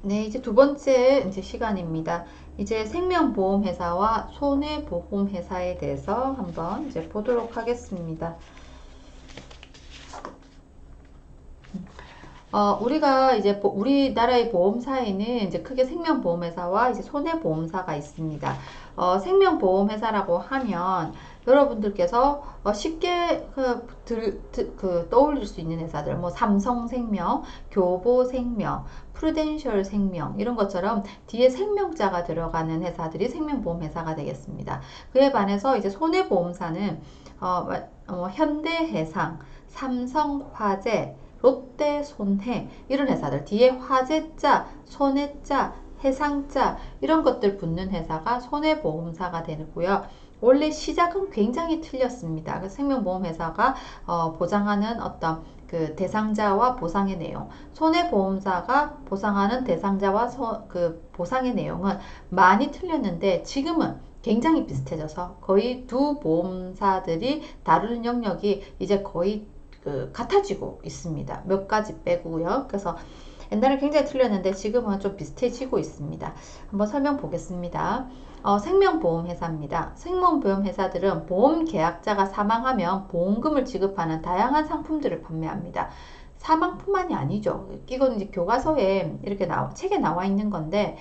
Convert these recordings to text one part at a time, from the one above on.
네, 이제 두 번째 이제 시간입니다. 이제 생명보험회사와 손해보험회사에 대해서 한번 이제 보도록 하겠습니다. 우리가 이제 우리나라의 보험사에는 이제 크게 생명보험회사와 이제 손해보험사가 있습니다. 생명보험회사라고 하면 여러분들께서 쉽게 떠올릴 수 있는 회사들, 뭐 삼성생명, 교보생명, 프루덴셜생명 이런 것처럼 뒤에 생명자가 들어가는 회사들이 생명보험회사가 되겠습니다. 그에 반해서 이제 손해보험사는 현대해상, 삼성화재, 롯데손해 이런 회사들 뒤에 화재자, 손해자, 해상자 이런 것들 붙는 회사가 손해보험사가 되고요. 원래 시작은 굉장히 틀렸습니다. 그 생명보험회사가 보장하는 어떤 그 대상자와 보상의 내용, 손해보험사가 보상하는 대상자와 그 보상의 내용은 많이 틀렸는데 지금은 굉장히 비슷해져서 거의 두 보험사들이 다루는 영역이 이제 거의 같아지고 있습니다. 몇 가지 빼고요. 그래서 옛날에 굉장히 틀렸는데 지금은 좀 비슷해지고 있습니다. 한번 설명 보겠습니다. 생명보험회사입니다. 생명보험회사들은 보험계약자가 사망하면 보험금을 지급하는 다양한 상품들을 판매합니다. 사망뿐만이 아니죠. 이건 이제 교과서에 이렇게 책에 나와 있는 건데,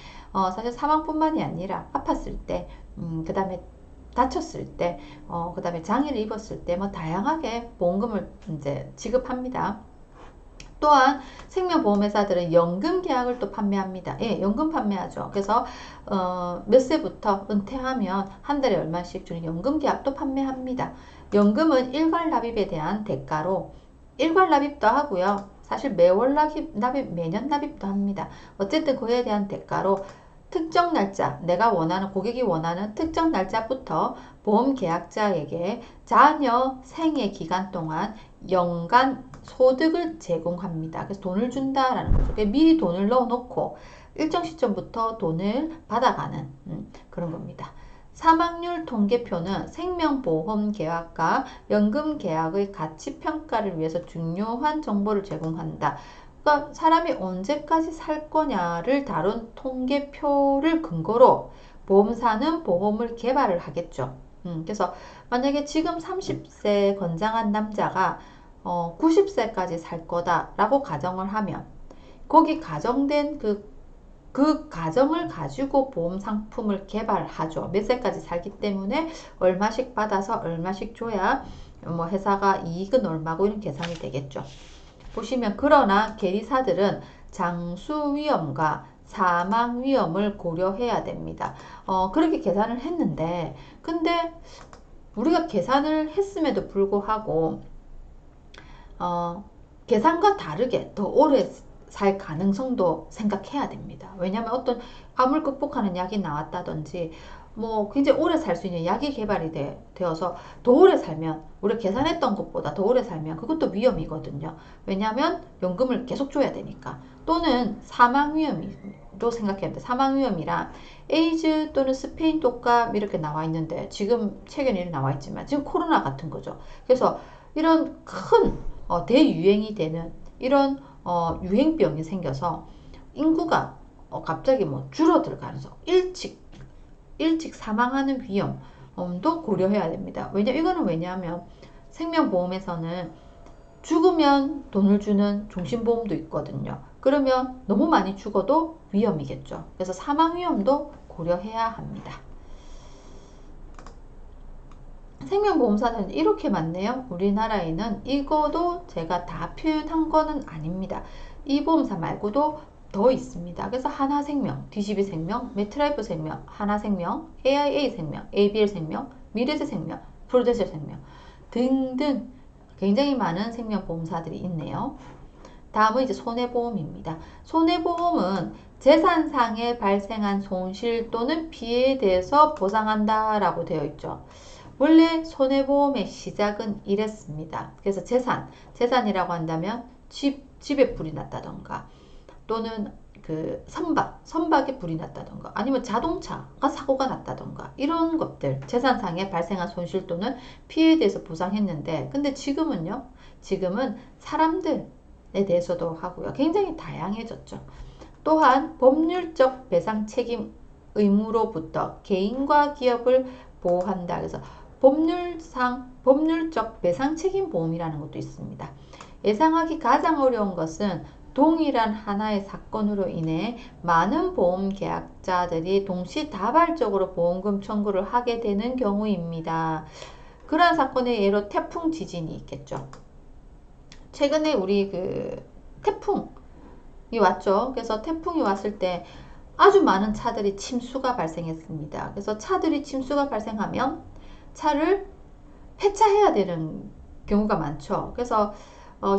사실 사망뿐만이 아니라 아팠을 때, 그 다음에 다쳤을 때, 그 다음에 장애를 입었을 때, 뭐, 다양하게 보험금을 이제 지급합니다. 또한 생명보험회사들은 연금 계약을 또 판매합니다. 예, 연금 판매하죠. 그래서 몇 세부터 은퇴하면 한 달에 얼마씩 주는 연금 계약도 판매합니다. 연금은 일괄 납입에 대한 대가로 일괄 납입도 하고요. 사실 매월 납입, 매년 납입도 합니다. 어쨌든 그에 대한 대가로 특정 날짜, 내가 원하는, 고객이 원하는 특정 날짜부터 보험 계약자에게 자녀 생애 기간 동안 연간 소득을 제공합니다. 그래서 돈을 준다라는 거죠. 미리 돈을 넣어놓고 일정 시점부터 돈을 받아가는 그런 겁니다. 사망률 통계표는 생명보험 계약과 연금 계약의 가치 평가를 위해서 중요한 정보를 제공한다. 그러니까 사람이 언제까지 살 거냐를 다룬 통계표를 근거로 보험사는 보험을 개발을 하겠죠. 그래서 만약에 지금 30세 건장한 남자가 90세까지 살 거다라고 가정을 하면 거기 가정된 그 가정을 가지고 보험 상품을 개발하죠. 몇 세까지 살기 때문에 얼마씩 받아서 얼마씩 줘야 뭐 회사가 이익은 얼마고 이런 계산이 되겠죠. 보시면 그러나 계리사들은 장수 위험과 사망 위험을 고려해야 됩니다. 그렇게 계산을 했는데 근데 우리가 계산을 했음에도 불구하고 계산과 다르게 더 오래 살 가능성도 생각해야 됩니다. 왜냐하면 어떤 암을 극복하는 약이 나왔다든지 뭐 굉장히 오래 살 수 있는 약이 개발이 되어서 더 오래 살면 우리가 계산했던 것보다 더 오래 살면 그것도 위험이거든요. 왜냐하면 연금을 계속 줘야 되니까. 또는 사망 위험도 생각해야 됩니다. 사망 위험이란 에이즈 또는 스페인 독감 이렇게 나와 있는데 지금 최근에는 나와 있지만 지금 코로나 같은 거죠. 그래서 이런 큰 대유행이 되는 이런 유행병이 생겨서 인구가 갑자기 뭐 줄어들 가능성, 일찍 사망하는 위험도 고려해야 됩니다. 이거는 왜냐하면 생명보험에서는 죽으면 돈을 주는 종신보험도 있거든요. 그러면 너무 많이 죽어도 위험이겠죠. 그래서 사망 위험도 고려해야 합니다. 생명보험사는 이렇게 많네요. 우리나라에는 이거도 제가 다 표현한 거는 아닙니다. 이 보험사 말고도 더 있습니다. 그래서 하나생명, DCB생명, 메트라이프생명, 하나생명, AIA생명, ABL생명, 미래세생명, 프로데셀생명 등등 굉장히 많은 생명보험사들이 있네요. 다음은 이제 손해보험입니다. 손해보험은 재산상에 발생한 손실 또는 피해에 대해서 보상한다라고 되어 있죠. 원래 손해보험의 시작은 이랬습니다. 그래서 재산이라고 한다면 집에 불이 났다던가 또는 그 선박에 불이 났다던가 아니면 자동차가 사고가 났다던가 이런 것들 재산상에 발생한 손실 또는 피해에 대해서 보상했는데 근데 지금은 사람들에 대해서도 하고요. 굉장히 다양해졌죠. 또한 법률적 배상 책임 의무로부터 개인과 기업을 보호한다. 그래서 법률적 배상 책임 보험이라는 것도 있습니다. 예상하기 가장 어려운 것은 동일한 하나의 사건으로 인해 많은 보험 계약자들이 동시다발적으로 보험금 청구를 하게 되는 경우입니다. 그러한 사건의 예로 태풍 지진이 있겠죠. 최근에 우리 태풍이 왔죠. 그래서 태풍이 왔을 때 아주 많은 차들이 침수가 발생했습니다. 그래서 차들이 침수가 발생하면 차를 폐차해야 되는 경우가 많죠. 그래서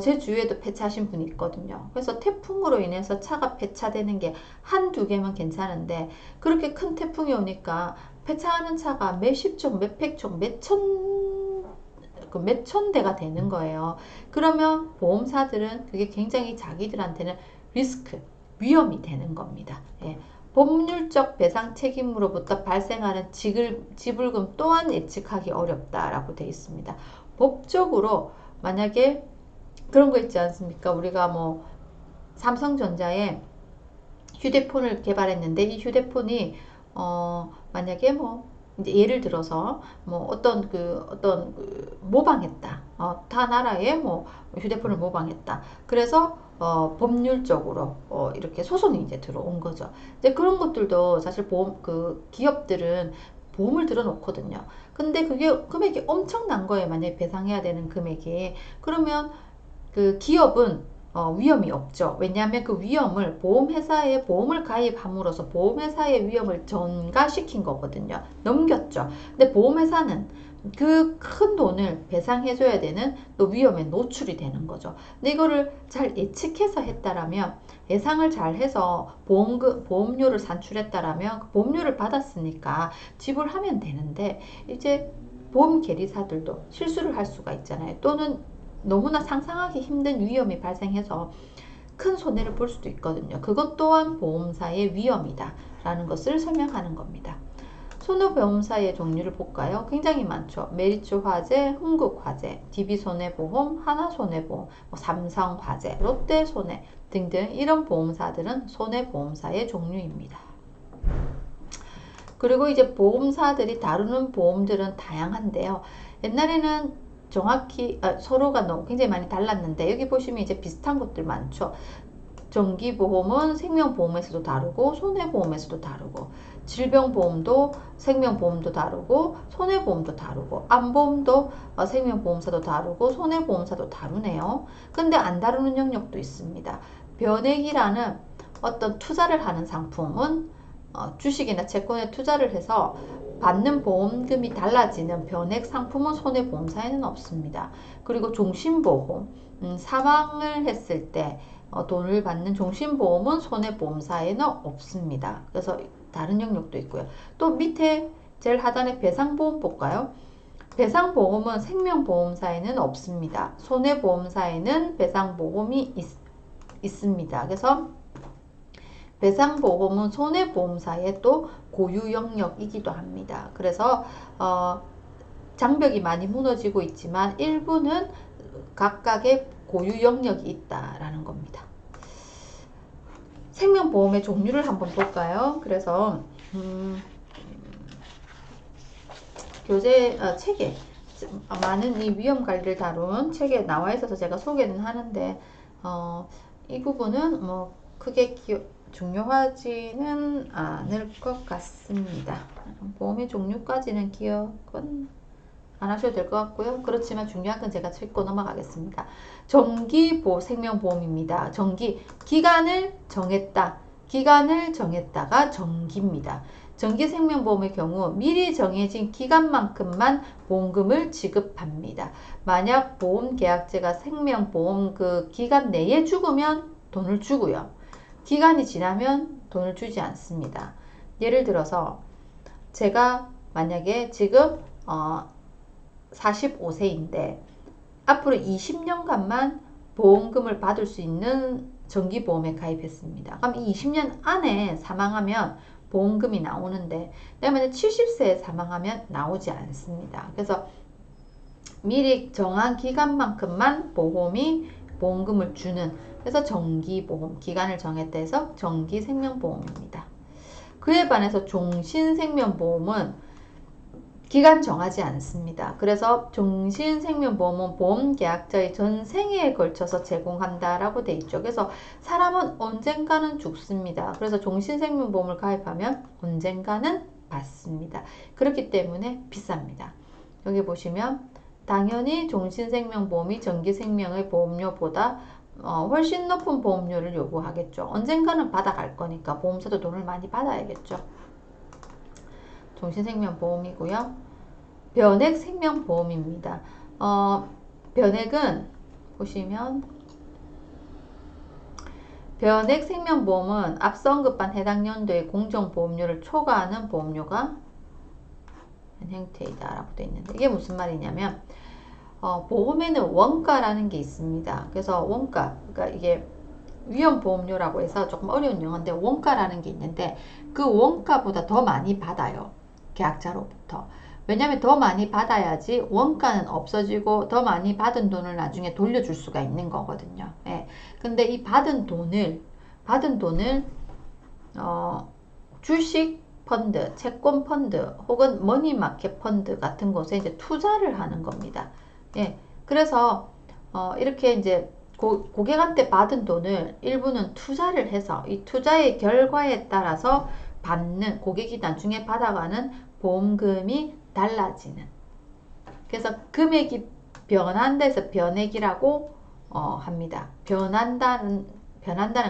제 주위에도 폐차하신 분이 있거든요. 그래서 태풍으로 인해서 차가 폐차되는 게 한두 개면 괜찮은데 그렇게 큰 태풍이 오니까 폐차하는 차가 몇십 종, 몇백 종, 몇천 대가 되는 거예요. 그러면 보험사들은 그게 굉장히 자기들한테는 리스크, 위험이 되는 겁니다. 예. 법률적 배상 책임으로부터 발생하는 지불금 또한 예측하기 어렵다라고 되어 있습니다. 법적으로 만약에 그런 거 있지 않습니까? 우리가 뭐 삼성전자에 휴대폰을 개발했는데 이 휴대폰이 만약에 뭐 이제 예를 들어서 뭐 어떤 모방했다. 타 나라의 뭐 휴대폰을 모방했다. 그래서 법률적으로 이렇게 소송이 이제 들어온 거죠. 이제 그런 것들도 사실 기업들은 보험을 들어놓거든요. 근데 그게 금액이 엄청난 거예요. 만약에 배상해야 되는 금액이. 그러면 그 기업은 위험이 없죠. 왜냐하면 그 위험을 보험회사에 보험을 가입함으로써 보험회사의 위험을 전가시킨 거거든요. 넘겼죠. 근데 보험회사는 그 큰 돈을 배상해줘야 되는 또 위험에 노출이 되는 거죠. 근데 이거를 잘 예측해서 했다라면 예상을 잘 해서 보험료를 산출했다라면 그 보험료를 받았으니까 지불하면 되는데 이제 보험 계리사들도 실수를 할 수가 있잖아요. 또는 너무나 상상하기 힘든 위험이 발생해서 큰 손해를 볼 수도 있거든요. 그것 또한 보험사의 위험이다 라는 것을 설명하는 겁니다. 손해보험사의 종류를 볼까요? 굉장히 많죠. 메리츠 화재, 흥국 화재, DB손해보험, 하나손해보험, 삼성화재, 롯데손해 등등 이런 보험사들은 손해보험사의 종류입니다. 그리고 이제 보험사들이 다루는 보험들은 다양한데요. 옛날에는 정확히 서로가 굉장히 많이 달랐는데 여기 보시면 이제 비슷한 것들 많죠. 정기보험은 생명보험에서도 다루고 손해보험에서도 다루고 질병보험도 생명보험도 다루고 손해보험도 다루고 암보험도 생명보험사도 다루고 손해보험사도 다루네요. 근데 안 다루는 영역도 있습니다. 변액이라는 어떤 투자를 하는 상품은 주식이나 채권에 투자를 해서 받는 보험금이 달라지는 변액 상품은 손해보험사에는 없습니다. 그리고 종신보험, 사망을 했을 때 돈을 받는 종신보험은 손해보험사에는 없습니다. 그래서 다른 영역도 있고요. 또 밑에 제일 하단에 배상보험 볼까요? 배상보험은 생명보험사에는 없습니다. 손해보험사에는 배상보험이 있습니다. 그래서 배상보험은 손해보험사의 또 고유 영역이기도 합니다. 그래서 장벽이 많이 무너지고 있지만 일부는 각각의 고유 영역이 있다라는 겁니다. 생명보험의 종류를 한번 볼까요? 그래서 책에 많은 이 위험관리를 다룬 책에 나와 있어서 제가 소개는 하는데 이 부분은 뭐 크게 중요하지는 않을 것 같습니다. 보험의 종류까지는 기억은 안 하셔도 될 것 같고요. 그렇지만 중요한 건 제가 짚고 넘어가겠습니다. 정기 생명보험입니다. 기간을 정했다가 정기입니다. 정기 생명보험의 경우 미리 정해진 기간만큼만 보험금을 지급합니다. 만약 보험 계약제가 생명보험 그 기간 내에 죽으면 돈을 주고요. 기간이 지나면 돈을 주지 않습니다. 예를 들어서 제가 만약에 지금 45세인데 앞으로 20년간만 보험금을 받을 수 있는 정기보험에 가입했습니다. 그럼 이 20년 안에 사망하면 보험금이 나오는데 내가 만약 70세에 사망하면 나오지 않습니다. 그래서 미리 정한 기간만큼만 보험금을 주는 그래서 정기보험, 기간을 정했다 해서 정기생명보험입니다. 그에 반해서 종신생명보험은 기간 정하지 않습니다. 그래서 종신생명보험은 보험계약자의 전생에 걸쳐서 제공한다라고 돼 있죠. 그래서 사람은 언젠가는 죽습니다. 그래서 종신생명보험을 가입하면 언젠가는 받습니다. 그렇기 때문에 비쌉니다. 여기 보시면 당연히 종신생명보험이 정기생명의 보험료보다 훨씬 높은 보험료를 요구하겠죠. 언젠가는 받아갈 거니까 보험사도 돈을 많이 받아야겠죠. 종신생명보험이고요. 변액생명보험입니다. 변액은 보시면 변액생명보험은 앞서 언급한 해당 연도의 공정보험료를 초과하는 보험료가 형태이다 라고 되어 있는데 이게 무슨 말이냐면 보험에는 원가라는 게 있습니다. 그래서 원가, 그러니까 이게 위험보험료라고 해서 조금 어려운 용어인데 원가라는 게 있는데 그 원가보다 더 많이 받아요. 계약자로부터. 왜냐하면 더 많이 받아야지 원가는 없어지고 더 많이 받은 돈을 나중에 돌려줄 수가 있는 거거든요. 예. 근데 이 받은 돈을 주식 펀드, 채권 펀드 혹은 머니마켓 펀드 같은 곳에 이제 투자를 하는 겁니다. 예. 그래서 이렇게 이제 고객한테 받은 돈을 일부는 투자를 해서 이 투자의 결과에 따라서 받는 고객이 나중에 받아가는 보험금이 달라지는. 그래서 금액이 변한다 해서 변액이라고 합니다. 변한다는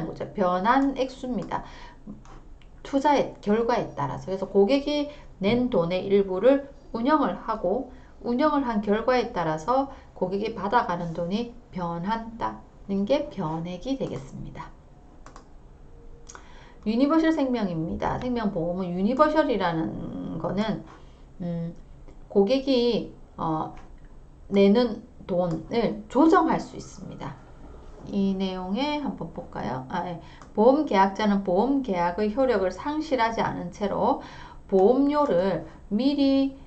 거죠. 변한 액수입니다. 투자의 결과에 따라서. 그래서 고객이 낸 돈의 일부를 운영을 한 결과에 따라서 고객이 받아가는 돈이 변한다는 게 변액이 되겠습니다. 유니버셜 생명입니다. 생명보험은 유니버셜이라는 거는 고객이 내는 돈을 조정할 수 있습니다. 이 내용에 한번 볼까요? 보험계약자는 보험계약의 효력을 상실하지 않은 채로 보험료를 미리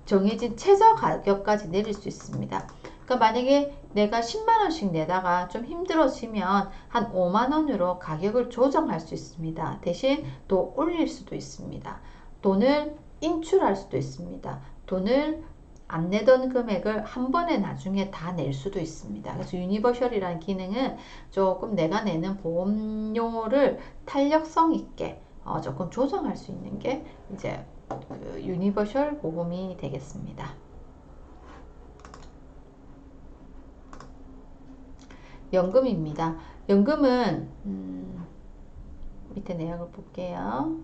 정해진 최저 가격까지 내릴 수 있습니다. 그러니까 만약에 내가 10만원씩 내다가 좀 힘들어지면 한 5만원으로 가격을 조정할 수 있습니다. 대신 또 올릴 수도 있습니다. 돈을 인출할 수도 있습니다. 돈을 안 내던 금액을 한 번에 나중에 다 낼 수도 있습니다. 그래서 유니버셜이라는 기능은 조금 내가 내는 보험료를 탄력성 있게 조금 조정할 수 있는 게 이제 그 유니버셜 보험이 되겠습니다. 연금입니다. 연금은 밑에 내용을 볼게요.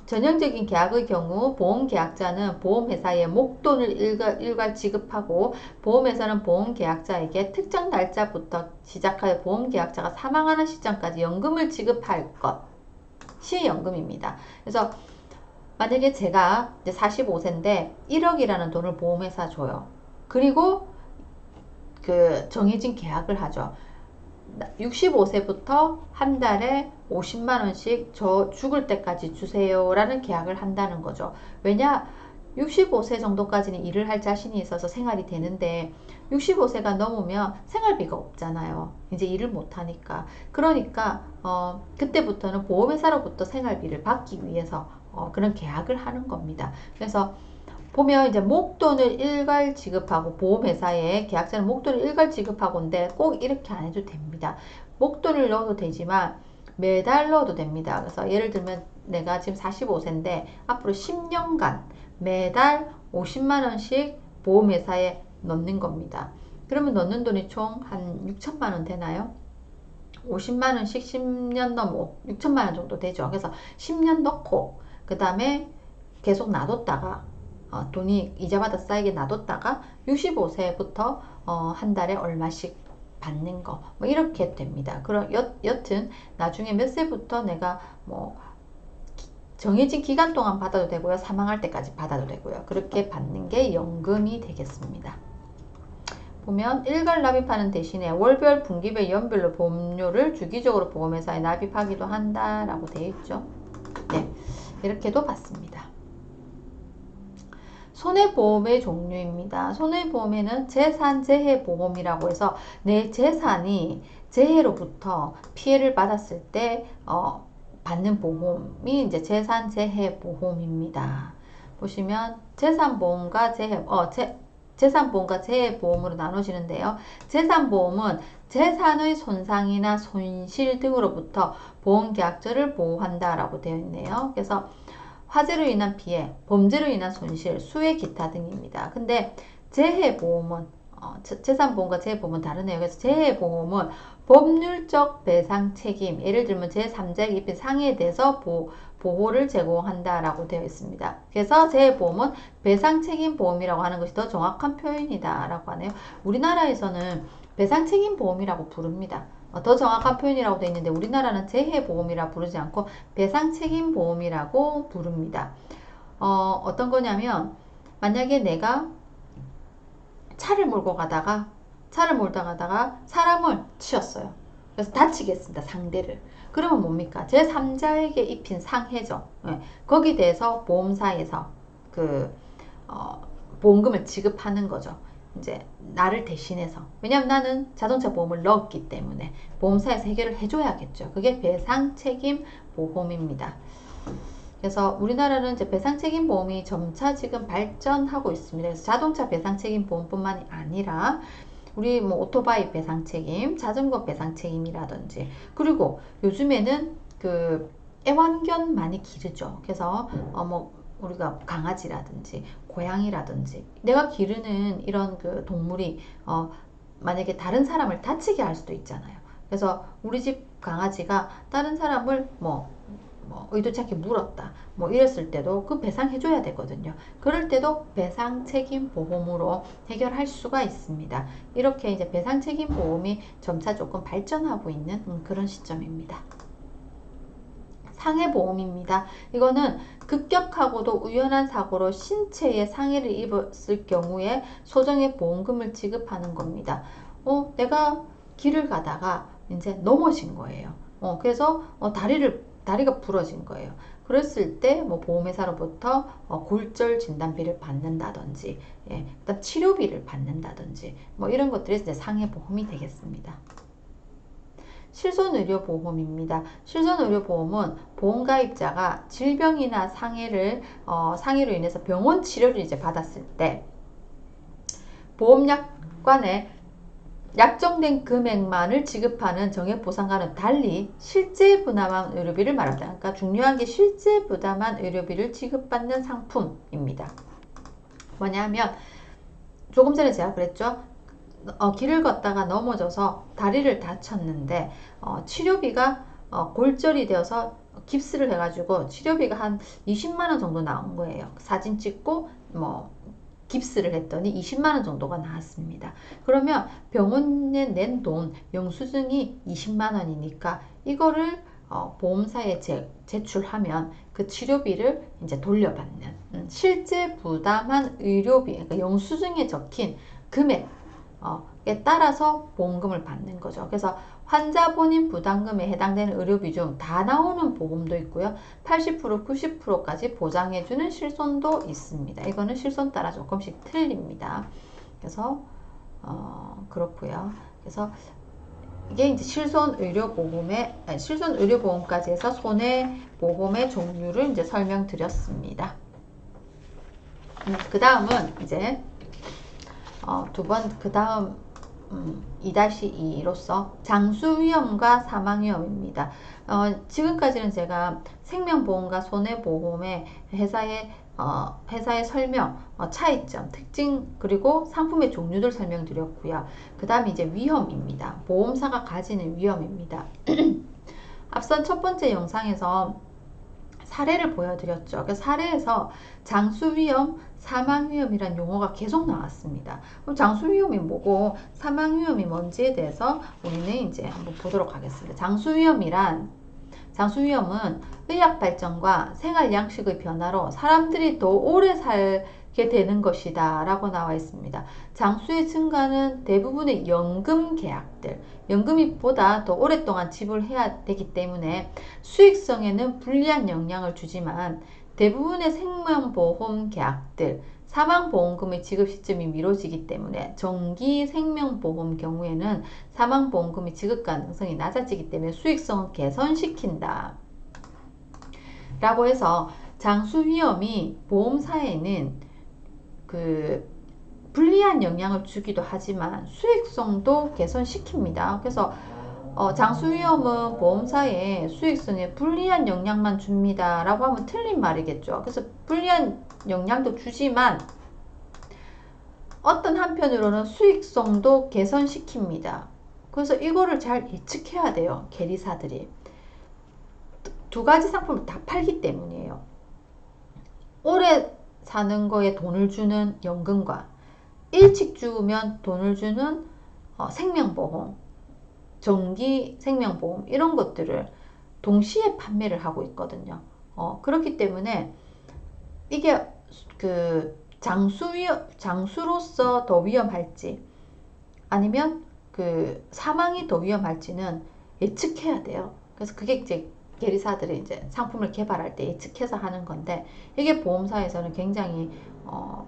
전형적인 계약의 경우 보험계약자는 보험회사에 목돈을 일괄 지급하고 보험회사는 보험계약자에게 특정 날짜부터 시작하여 보험계약자가 사망하는 시점까지 연금을 지급할 것이 연금입니다. 그래서 만약에 제가 이제 45세인데 1억이라는 돈을 보험회사 줘요. 그리고 그 정해진 계약을 하죠. 65세부터 한 달에 50만원씩 저 죽을 때까지 주세요 라는 계약을 한다는 거죠. 왜냐? 65세 정도까지는 일을 할 자신이 있어서 생활이 되는데 65세가 넘으면 생활비가 없잖아요. 이제 일을 못하니까. 그러니까 그때부터는 보험회사로부터 생활비를 받기 위해서 그런 계약을 하는 겁니다. 그래서 보면 이제 목돈을 일괄 지급하고 보험회사에 계약자는 목돈을 일괄 지급하고인데 꼭 이렇게 안 해도 됩니다. 목돈을 넣어도 되지만 매달 넣어도 됩니다. 그래서 예를 들면 내가 지금 45세인데 앞으로 10년간 매달 50만원씩 보험회사에 넣는 겁니다. 그러면 넣는 돈이 총 한 6천만원 되나요? 50만원씩 10년 넘어 6천만원 정도 되죠. 그래서 10년 넣고 그 다음에 계속 놔뒀다가 돈이 이자마다 쌓이게 놔뒀다가 65세부터 한 달에 얼마씩 받는 거 뭐 이렇게 됩니다. 그럼 여튼 나중에 몇 세부터 내가 뭐 정해진 기간 동안 받아도 되고요. 사망할 때까지 받아도 되고요. 그렇게 받는 게 연금이 되겠습니다. 보면 일괄 납입하는 대신에 월별, 분기별, 연별로 보험료를 주기적으로 보험회사에 납입하기도 한다라고 되어 있죠. 네, 이렇게도 받습니다. 손해보험의 종류입니다. 손해보험에는 재산재해보험이라고 해서 내 재산이 재해로부터 피해를 받았을 때 받는 보험이 이제 재산재해보험입니다. 보시면 재산보험과 재산보험과 재해보험으로 나눠지는데요. 재산보험은 재산의 손상이나 손실 등으로부터 보험계약자를 보호한다라고 되어 있네요. 그래서 화재로 인한 피해, 범죄로 인한 손실, 수해 기타 등입니다. 근데 재해보험은 재산보험과 재해보험은 다르네요. 그래서 재해보험은 법률적 배상 책임, 예를 들면 제3자에게 입힌 상해에 대해서 보호를 제공한다라고 되어 있습니다. 그래서 재해보험은 배상책임보험이라고 하는 것이 더 정확한 표현이다라고 하네요. 우리나라에서는 배상책임보험이라고 부릅니다. 더 정확한 표현이라고 되어 있는데 우리나라는 재해보험이라 부르지 않고 배상책임보험이라고 부릅니다. 어떤 거냐면 만약에 내가 차를 몰다가다가 사람을 치었어요. 그래서 다치게 했습니다. 상대를. 그러면 뭡니까? 제3자에게 입힌 상해죠. 네. 거기에 대해서 보험사에서 보험금을 지급하는 거죠. 이제 나를 대신해서. 왜냐면 나는 자동차 보험을 넣었기 때문에 보험사에서 해결을 해줘야겠죠. 그게 배상책임 보험입니다. 그래서 우리나라는 이제 배상책임 보험이 점차 지금 발전하고 있습니다. 그래서 자동차 배상책임 보험뿐만이 아니라 우리 뭐 오토바이 배상책임, 자전거 배상책임이라든지 그리고 요즘에는 애완견 많이 기르죠. 그래서 뭐 우리가 강아지라든지 고양이라든지 내가 기르는 이런 동물이 만약에 다른 사람을 다치게 할 수도 있잖아요. 그래서 우리 집 강아지가 다른 사람을 뭐 의도치 않게 물었다. 뭐 이랬을 때도 배상해줘야 되거든요. 그럴 때도 배상책임보험으로 해결할 수가 있습니다. 이렇게 이제 배상책임보험이 점차 조금 발전하고 있는 그런 시점입니다. 상해보험입니다. 이거는 급격하고도 우연한 사고로 신체에 상해를 입었을 경우에 소정의 보험금을 지급하는 겁니다. 내가 길을 가다가 이제 넘어진 거예요. 그래서 다리가 부러진 거예요. 그랬을 때 뭐 보험회사로부터 골절 진단비를 받는다든지, 그다음 치료비를 받는다든지, 뭐 이런 것들이 이제 상해보험이 되겠습니다. 실손의료보험입니다. 실손의료보험은 보험가입자가 질병이나 상해로 인해서 병원 치료를 이제 받았을 때 보험약관에 약정된 금액만을 지급하는 정액보상과는 달리 실제 부담한 의료비를 말합니다. 그러니까 중요한 게 실제 부담한 의료비를 지급받는 상품입니다. 뭐냐면 조금 전에 제가 그랬죠. 길을 걷다가 넘어져서 다리를 다쳤는데 치료비가 골절이 되어서 깁스를 해가지고 치료비가 한 20만원 정도 나온 거예요. 사진 찍고 깁스를 했더니 20만원 정도가 나왔습니다. 그러면 병원에 낸 돈 영수증이 20만원이니까 이거를 보험사에 제출하면 그 치료비를 이제 돌려받는 실제 부담한 의료비, 그러니까 영수증에 적힌 금액에 따라서 보험금을 받는 거죠. 그래서 환자 본인 부담금에 해당되는 의료비 중 다 나오는 보험도 있고요. 80%, 90%까지 보장해주는 실손도 있습니다. 이거는 실손 따라 조금씩 틀립니다. 그래서 그렇고요. 그래서 이게 이제 실손의료보험까지 해서 손해보험의 종류를 이제 설명드렸습니다. 그 다음은 이제 그 다음 2-2로서 장수위험과 사망위험입니다. 지금까지는 제가 생명보험과 손해보험의 회사의 설명, 차이점, 특징, 그리고 상품의 종류들 설명드렸고요. 그 다음에 이제 위험입니다. 보험사가 가지는 위험입니다. 앞선 첫 번째 영상에서 사례를 보여드렸죠. 그 사례에서 장수위험, 사망위험이란 용어가 계속 나왔습니다. 그럼 장수위험이 뭐고 사망위험이 뭔지에 대해서 우리는 이제 한번 보도록 하겠습니다. 장수위험은 의학 발전과 생활 양식의 변화로 사람들이 더 오래 살게 되는 것이다 라고 나와 있습니다. 장수의 증가는 대부분의 연금 계약들, 연금이 보다 더 오랫동안 지불해야 되기 때문에 수익성에는 불리한 영향을 주지만 대부분의 생명보험 계약들, 사망보험금의 지급 시점이 미뤄지기 때문에 정기 생명보험 경우에는 사망보험금의 지급 가능성이 낮아지기 때문에 수익성을 개선시킨다 라고 해서 장수 위험이 보험사에는 그 불리한 영향을 주기도 하지만 수익성도 개선시킵니다. 그래서 장수 위험은 보험사에 수익성에 불리한 영향만 줍니다 라고 하면 틀린 말이겠죠. 그래서 불리한 영향도 주지만 어떤 한편으로는 수익성도 개선시킵니다. 그래서 이거를 잘 예측해야 돼요. 계리사들이. 두 가지 상품을 다 팔기 때문이에요. 오래 사는 거에 돈을 주는 연금과 일찍 죽으면 돈을 주는 생명보험, 정기 생명보험 이런 것들을 동시에 판매를 하고 있거든요. 그렇기 때문에 이게 그 장수로서 더 위험할지 아니면 그 사망이 더 위험할지는 예측해야 돼요. 그래서 그게 이제 계리사들이 이제 상품을 개발할 때 예측해서 하는 건데 이게 보험사에서는 굉장히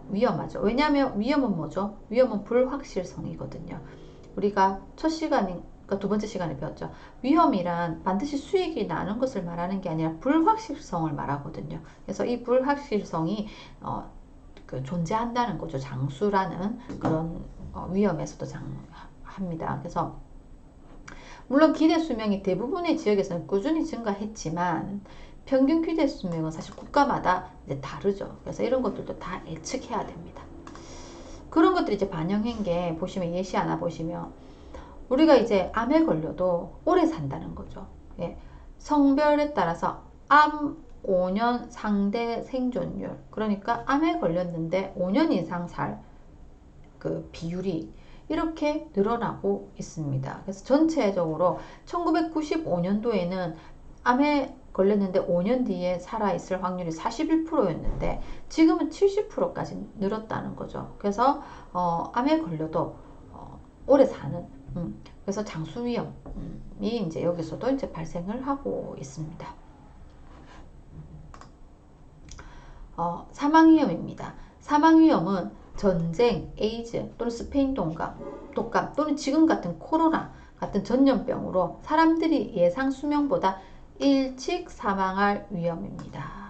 위험하죠. 왜냐하면 위험은 뭐죠? 위험은 불확실성이거든요. 우리가 첫 시간인 그러니까 두 번째 시간에 배웠죠. 위험이란 반드시 수익이 나는 것을 말하는 게 아니라 불확실성을 말하거든요. 그래서 이 불확실성이 존재한다는 거죠. 장수라는 그런 위험에서도 합니다. 그래서 물론 기대 수명이 대부분의 지역에서는 꾸준히 증가했지만 평균 기대 수명은 사실 국가마다 이제 다르죠. 그래서 이런 것들도 다 예측해야 됩니다. 그런 것들이 이제 반영한 게 보시면 예시 하나 보시면 우리가 이제 암에 걸려도 오래 산다는 거죠. 예. 성별에 따라서 암 5년 상대 생존율 그러니까 암에 걸렸는데 5년 이상 살 그 비율이 이렇게 늘어나고 있습니다. 그래서 전체적으로 1995년도에는 암에 걸렸는데 5년 뒤에 살아있을 확률이 41%였는데 지금은 70%까지 늘었다는 거죠. 그래서 암에 걸려도 오래 사는 그래서 장수 위험이 이제 여기서도 이제 발생을 하고 있습니다. 사망 위험입니다. 사망 위험은 전쟁, 에이즈 또는 스페인 독감 또는 지금 같은 코로나 같은 전염병으로 사람들이 예상 수명보다 일찍 사망할 위험입니다.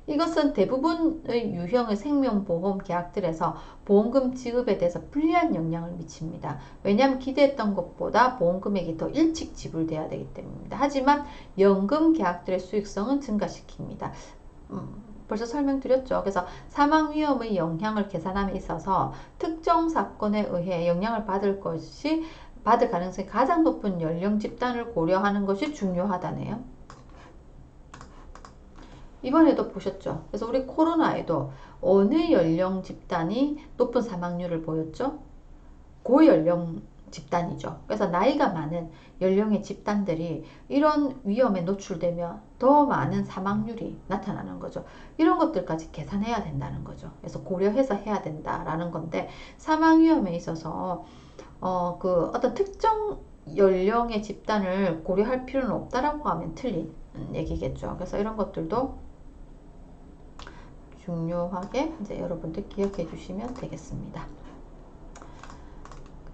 이것은 대부분의 유형의 생명보험 계약들에서 보험금 지급에 대해서 불리한 영향을 미칩니다. 왜냐하면 기대했던 것보다 보험 금액이 더 일찍 지불돼야 되기 때문입니다. 하지만 연금 계약들의 수익성은 증가시킵니다. 벌써 설명드렸죠. 그래서 사망 위험의 영향을 계산함에 있어서 특정 사건에 의해 영향을 받을 가능성이 가장 높은 연령 집단을 고려하는 것이 중요하다네요. 이번에도 보셨죠. 그래서 우리 코로나에도 어느 연령 집단이 높은 사망률을 보였죠? 고연령 집단이죠. 그래서 나이가 많은 연령의 집단들이 이런 위험에 노출되면 더 많은 사망률이 나타나는 거죠. 이런 것들까지 계산해야 된다는 거죠. 그래서 고려해서 해야 된다라는 건데 사망 위험에 있어서 어떤 특정 연령의 집단을 고려할 필요는 없다라고 하면 틀린 얘기겠죠. 그래서 이런 것들도 중요하게 이제 여러분들 기억해 주시면 되겠습니다.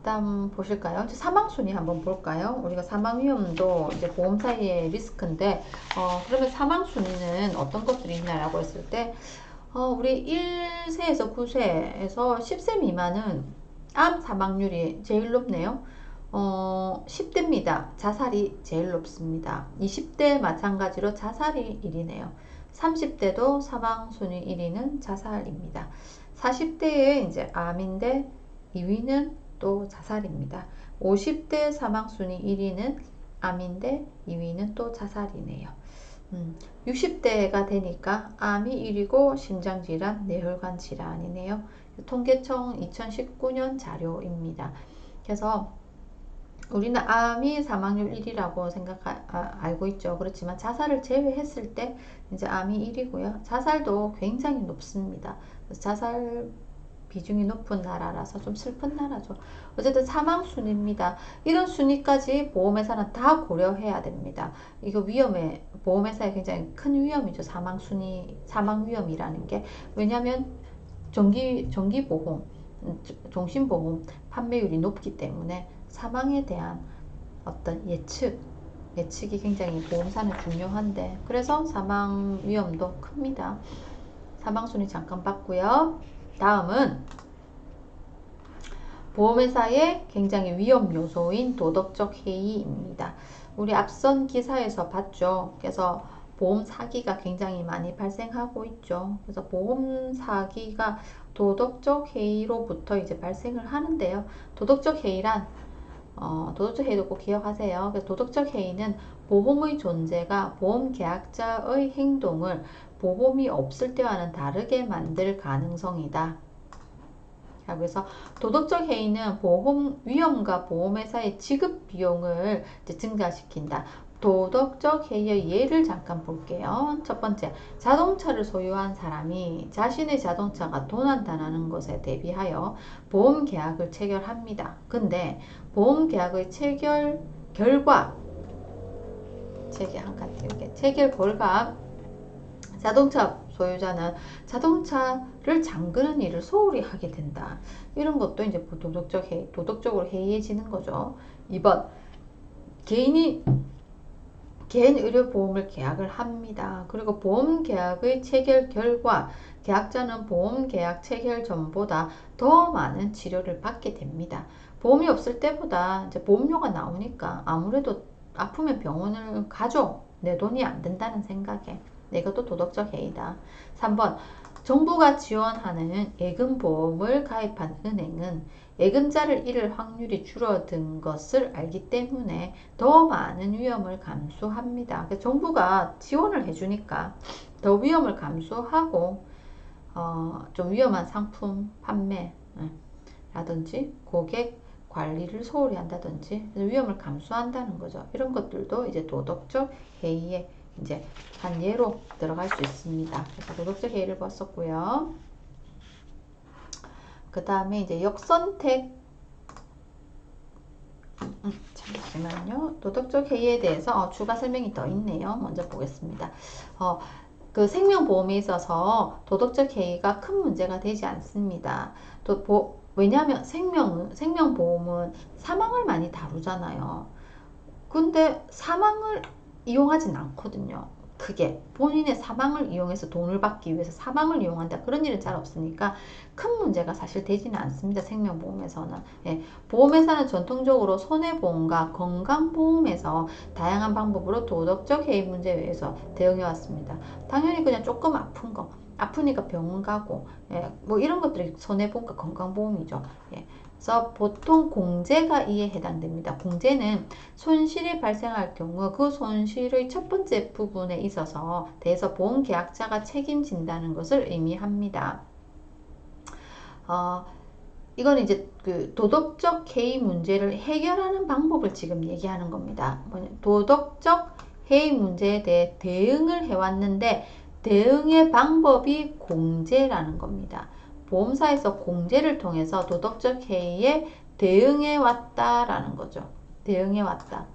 다음 보실까요? 사망 순위 한번 볼까요? 우리가 사망 위험도 이제 보험사의 리스크인데, 그러면 사망 순위는 어떤 것들이 있나라고 했을 때, 우리 1세에서 9세에서 10세 미만은 암 사망률이 제일 높네요. 10대입니다. 자살이 제일 높습니다. 20대 마찬가지로 자살이 1위네요. 30대도 사망 순위 1위는 자살입니다. 40대에 이제 암인데 2위는 또 자살입니다. 50대 사망 순위 1위는 암인데 2위는 또 자살이네요. 60대가 되니까 암이 1위고 심장질환, 뇌혈관 질환이네요. 통계청 2019년 자료입니다. 그래서 우리는 암이 사망률 1위라고 알고 있죠. 그렇지만 자살을 제외했을 때 이제 암이 1위고요. 자살도 굉장히 높습니다. 자살 비중이 높은 나라라서 좀 슬픈 나라죠. 어쨌든 사망 순위입니다. 이런 순위까지 보험회사는 다 고려해야 됩니다. 이거 보험회사에 굉장히 큰 위험이죠. 사망 위험이라는 게. 왜냐하면 정기보험, 종신보험 판매율이 높기 때문에 사망에 대한 어떤 예측이 굉장히 보험사는 중요한데, 그래서 사망 위험도 큽니다. 사망순위 잠깐 봤고요. 다음은 보험회사의 굉장히 위험 요소인 도덕적 해이입니다. 우리 앞선 기사에서 봤죠. 그래서 보험 사기가 굉장히 많이 발생하고 있죠. 그래서 보험 사기가 도덕적 해이로부터 이제 발생을 하는데요. 도덕적 해이란 도덕적 해이도 꼭 기억하세요. 도덕적 해이는 보험의 존재가 보험 계약자의 행동을 보험이 없을 때와는 다르게 만들 가능성이다. 그래서 도덕적 해이는 보험 위험과 보험회사의 지급 비용을 증가시킨다. 도덕적 해이의 예를 잠깐 볼게요. 첫 번째, 자동차를 소유한 사람이 자신의 자동차가 도난당하는 것에 대비하여 보험 계약을 체결합니다. 근데 보험 계약의 체결 결과, 체결 결과 자동차 소유자는 자동차를 잠그는 일을 소홀히 하게 된다. 이런 것도 이제 도덕적으로 해이해지는 거죠. 2번, 개인 의료보험을 계약을 합니다. 그리고 보험 계약의 체결 결과 계약자는 보험 계약 체결 전보다 더 많은 치료를 받게 됩니다. 보험이 없을 때보다 이제 보험료가 나오니까 아무래도 아프면 병원을 가죠. 내 돈이 안 든다는 생각에. 이것도 도덕적 해이다. 3번, 정부가 지원하는 예금보험을 가입한 은행은 예금자를 잃을 확률이 줄어든 것을 알기 때문에 더 많은 위험을 감수합니다. 정부가 지원을 해주니까 더 위험을 감수하고 좀 위험한 상품 판매라든지 고객 관리를 소홀히 한다든지 위험을 감수한다는 거죠. 이런 것들도 이제 도덕적 해이에 이제 한 예로 들어갈 수 있습니다. 그래서 도덕적 해이를 봤었고요. 그 다음에 이제 역선택, 잠시만요. 도덕적 해이에 대해서 추가 설명이 더 있네요. 먼저 보겠습니다. 그 생명보험에 있어서 도덕적 해이가 큰 문제가 되지 않습니다. 왜냐하면 생명보험은 사망을 많이 다루잖아요. 근데 사망을 이용하진 않거든요. 크게 본인의 사망을 이용해서 돈을 받기 위해서 사망을 이용한다, 그런 일은 잘 없으니까 큰 문제가 사실 되지는 않습니다. 생명보험에서는. 보험회사는 전통적으로 손해보험과 건강보험에서 다양한 방법으로 도덕적 해이 문제에 의해서 대응해 왔습니다. 당연히 그냥 조금 아프니까 병원 가고, 뭐 이런 것들이 손해보험과 건강보험이죠. 그래서 보통 공제가 이에 해당됩니다. 공제는 손실이 발생할 경우 그 손실의 첫 번째 부분에 있어서 대해서 보험 계약자가 책임진다는 것을 의미합니다. 이건 이제 그 도덕적 해이 문제를 해결하는 방법을 지금 얘기하는 겁니다. 도덕적 해이 문제에 대해 대응을 해왔는데 대응의 방법이 공제라는 겁니다. 보험사에서 공제를 통해서 도덕적 해이에 대응해 왔다라는 거죠. 대응해 왔다.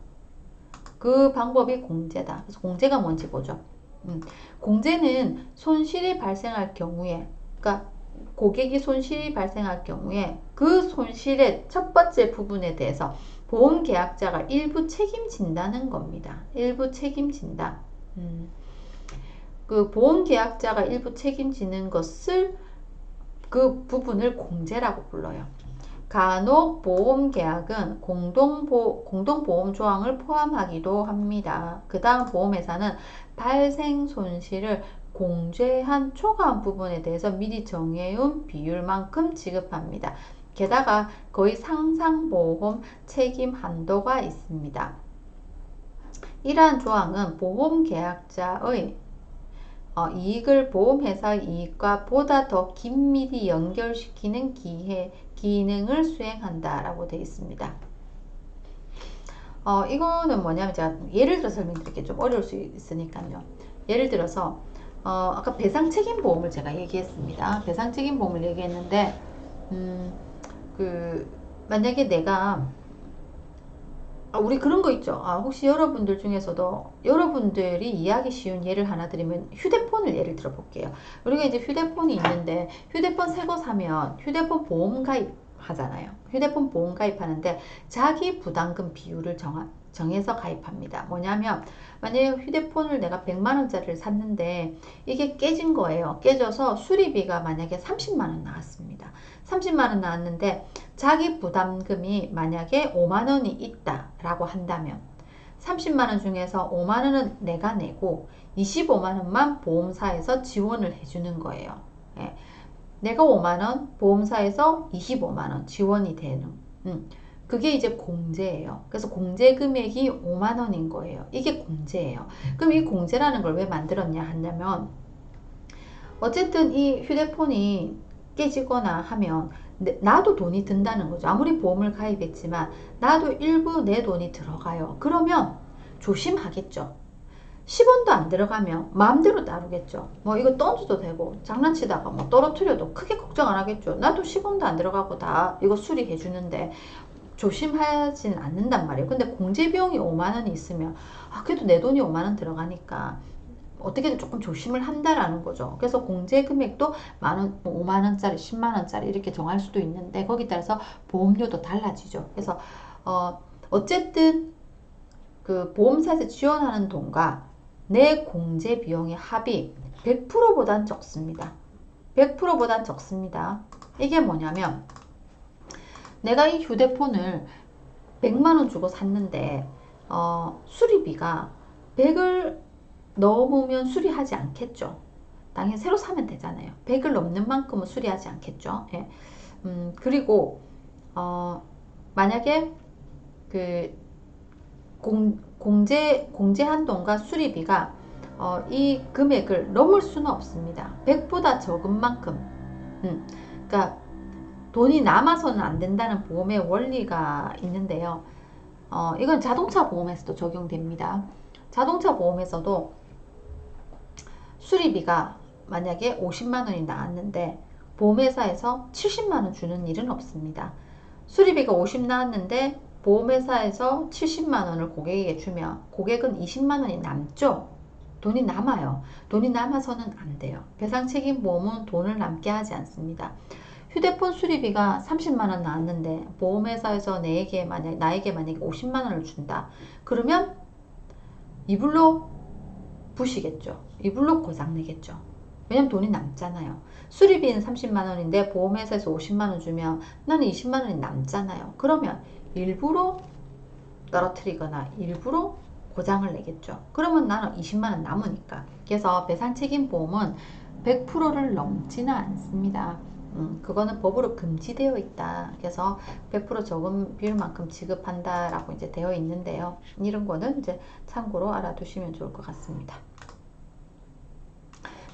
그 방법이 공제다. 그래서 공제가 뭔지 보죠. 공제는 손실이 발생할 경우에, 그러니까 고객이 손실이 발생할 경우에 그 손실의 첫 번째 부분에 대해서 보험 계약자가 일부 책임진다는 겁니다. 일부 책임진다. 그 보험 계약자가 일부 책임지는 것을, 그 부분을 공제라고 불러요. 간혹 보험 계약은 공동보험 조항을 포함하기도 합니다. 그 다음 보험회사는 발생 손실을 공제한 초과한 부분에 대해서 미리 정해온 비율만큼 지급합니다. 게다가 거의 상상보험 책임 한도가 있습니다. 이러한 조항은 보험 계약자의 이익을 보험회사의 이익과 보다 더 긴밀히 연결시키는 기능을 수행한다라고 되어 있습니다. 이거는 뭐냐면 제가 예를 들어 설명드릴게요. 좀 어려울 수 있으니까요. 예를 들어서 아까 배상책임보험을 제가 얘기했습니다. 배상책임보험을 얘기했는데, 만약에 내가 우리 그런 거 있죠. 혹시 여러분들 중에서도 여러분들이 이해하기 쉬운 예를 하나 드리면 휴대폰을 예를 들어 볼게요. 우리가 이제 휴대폰이 있는데 휴대폰 새 거 사면 휴대폰 보험 가입 하잖아요. 휴대폰 보험 가입하는데 자기 부담금 비율을 정해서 가입합니다. 뭐냐면 만약에 휴대폰을 내가 100만 원짜리를 샀는데 이게 깨진 거예요. 깨져서 수리비가 만약에 30만 원 나왔습니다. 30만 원 나왔는데 자기 부담금이 만약에 5만 원이 있다라고 한다면 30만 원 중에서 5만 원은 내가 내고 25만 원만 보험사에서 지원을 해주는 거예요. 예. 내가 5만 원, 보험사에서 25만 원 지원이 되는. 그게 이제 공제예요. 그래서 공제 금액이 5만 원인 거예요. 이게 공제예요. 그럼 이 공제라는 걸 왜 만들었냐 하냐면 어쨌든 이 휴대폰이 깨지거나 하면 나도 돈이 든다는 거죠. 아무리 보험을 가입했지만 나도 일부 내 돈이 들어가요. 그러면 조심하겠죠. 10원도 안 들어가면 마음대로 다루겠죠. 뭐 이거 던져도 되고 장난치다가 뭐 떨어뜨려도 크게 걱정 안 하겠죠. 나도 10원도 안 들어가고 다 이거 수리해 주는데 조심하진 않는단 말이에요. 근데 공제 비용이 5만 원이 있으면 그래도 내 돈이 5만 원 들어가니까 어떻게든 조금 조심을 한다라는 거죠. 그래서 공제 금액도 만원, 5만 원짜리, 10만 원짜리 이렇게 정할 수도 있는데 거기에 따라서 보험료도 달라지죠. 그래서 어쨌든 그 보험사에서 지원하는 돈과 내 공제 비용의 합이 100%보단 적습니다. 100%보단 적습니다. 이게 뭐냐면 내가 이 휴대폰을 100만 원 주고 샀는데 수리비가 100을 넘으면 수리하지 않겠죠. 당연히 새로 사면 되잖아요. 100을 넘는 만큼은 수리하지 않겠죠. 예. 그리고 만약에 그 공제한 돈과 수리비가 이 금액을 넘을 수는 없습니다. 100보다 적은 만큼. 그러니까 돈이 남아서는 안 된다는 보험의 원리가 있는데요. 이건 자동차 보험에서도 적용됩니다. 자동차 보험에서도 수리비가 만약에 50만 원이 나왔는데 보험회사에서 70만 원 주는 일은 없습니다. 수리비가 50 나왔는데 보험회사에서 70만 원을 고객에게 주면 고객은 20만 원이 남죠. 돈이 남아요. 돈이 남아서는 안 돼요. 배상책임보험은 돈을 남게 하지 않습니다. 휴대폰 수리비가 30만 원 나왔는데 보험회사에서 나에게 만약에 50만 원을 준다. 그러면 이불로 부시겠죠. 이불로 고장내겠죠. 왜냐면 돈이 남잖아요. 수리비는 30만 원인데 보험회사에서 50만 원 주면 나는 20만 원이 남잖아요. 그러면 일부러 떨어뜨리거나 일부러 고장을 내겠죠. 그러면 나는 20만 원 남으니까. 그래서 배상책임보험은 100%를 넘지는 않습니다. 그거는 법으로 금지되어 있다. 그래서 100% 적은 비율만큼 지급한다라고 이제 되어 있는데요. 이런 거는 이제 참고로 알아두시면 좋을 것 같습니다.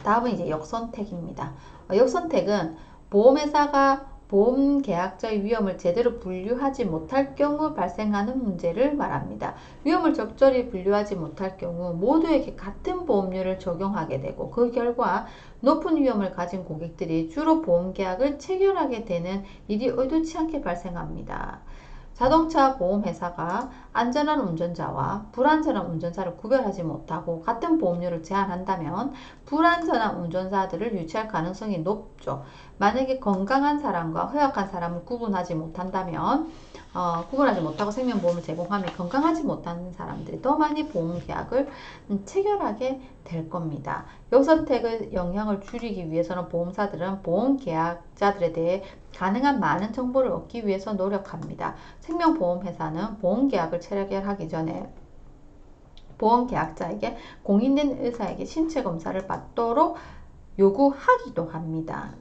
다음은 이제 역선택입니다. 역선택은 보험회사가 보험계약자의 위험을 제대로 분류하지 못할 경우 발생하는 문제를 말합니다. 위험을 적절히 분류하지 못할 경우 모두에게 같은 보험료를 적용하게 되고 그 결과 높은 위험을 가진 고객들이 주로 보험계약을 체결하게 되는 일이 의도치 않게 발생합니다. 자동차 보험회사가 안전한 운전자와 불안전한 운전자를 구별하지 못하고 같은 보험료를 제한한다면 불안전한 운전자들을 유치할 가능성이 높죠. 만약에 건강한 사람과 허약한 사람을 구분하지 못한다면 구분하지 못하고 생명보험을 제공하면 건강하지 못한 사람들이 더 많이 보험계약을 체결하게 될 겁니다. 역선택의 영향을 줄이기 위해서는 보험사들은 보험계약자들에 대해 가능한 많은 정보를 얻기 위해서 노력합니다. 생명보험회사는 보험계약을 체결하기 전에 보험계약자에게 공인된 의사에게 신체검사를 받도록 요구하기도 합니다.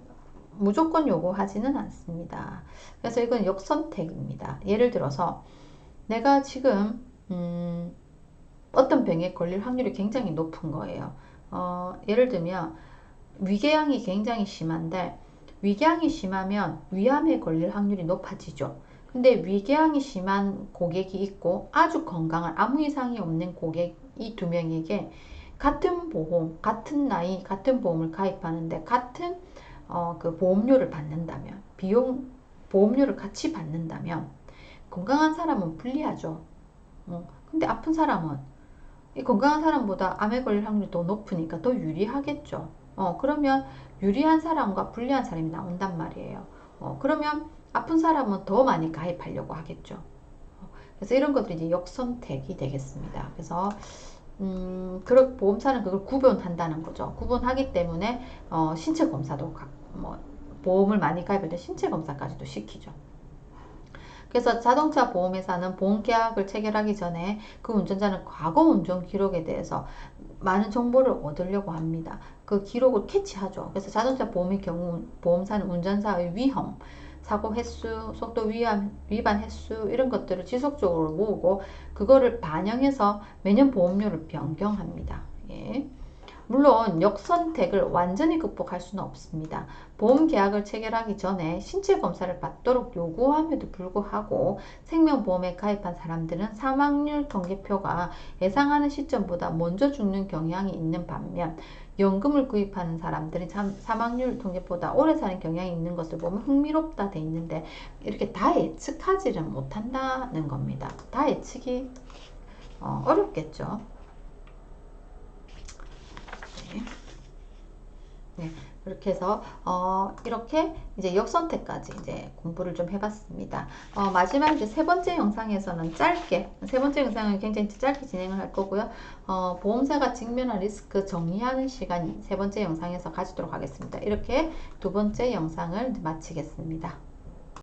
무조건 요구하지는 않습니다. 그래서 이건 역선택입니다. 예를 들어서 내가 지금 어떤 병에 걸릴 확률이 굉장히 높은 거예요. 예를 들면 위궤양이 굉장히 심한데 위궤양이 심하면 위암에 걸릴 확률이 높아지죠. 근데 위궤양이 심한 고객이 있고 아주 건강한 아무 이상이 없는 고객이 두 명에게 같은 보험, 같은 나이, 같은 보험을 가입하는데 같은 그 보험료를 받는다면 보험료를 같이 받는다면 건강한 사람은 불리하죠. 근데 아픈 사람은 이 건강한 사람보다 암에 걸릴 확률이 더 높으니까 더 유리하겠죠. 그러면 유리한 사람과 불리한 사람이 나온단 말이에요. 그러면 아픈 사람은 더 많이 가입하려고 하겠죠. 그래서 이런 것들이 이제 역선택이 되겠습니다. 그래서 보험사는 그걸 구분한다는 거죠. 구분하기 때문에 신체 검사도 보험을 많이 가입할 때 신체 검사까지도 시키죠. 그래서 자동차 보험회사는 보험 계약을 체결하기 전에 그 운전자는 과거 운전 기록에 대해서 많은 정보를 얻으려고 합니다. 그 기록을 캐치하죠. 그래서 자동차 보험의 경우 보험사는 운전사의 위험, 사고 횟수, 속도 위반 횟수 이런 것들을 지속적으로 모으고 그거를 반영해서 매년 보험료를 변경합니다. 예. 물론 역선택을 완전히 극복할 수는 없습니다. 보험 계약을 체결하기 전에 신체 검사를 받도록 요구함에도 불구하고 생명보험에 가입한 사람들은 사망률 통계표가 예상하는 시점보다 먼저 죽는 경향이 있는 반면 연금을 구입하는 사람들은 사망률 통계보다 오래 사는 경향이 있는 것을 보면 흥미롭다 돼 있는데 이렇게 다 예측하지는 못한다는 겁니다. 다 예측이 어렵겠죠. 네, 그렇게 해서 이렇게 이제 역선택까지 이제 공부를 좀 해봤습니다. 마지막 이제 세 번째 영상에서는 세 번째 영상은 굉장히 짧게 진행을 할 거고요. 보험사가 직면한 리스크 정리하는 시간 세 번째 영상에서 가지도록 하겠습니다. 이렇게 두 번째 영상을 마치겠습니다.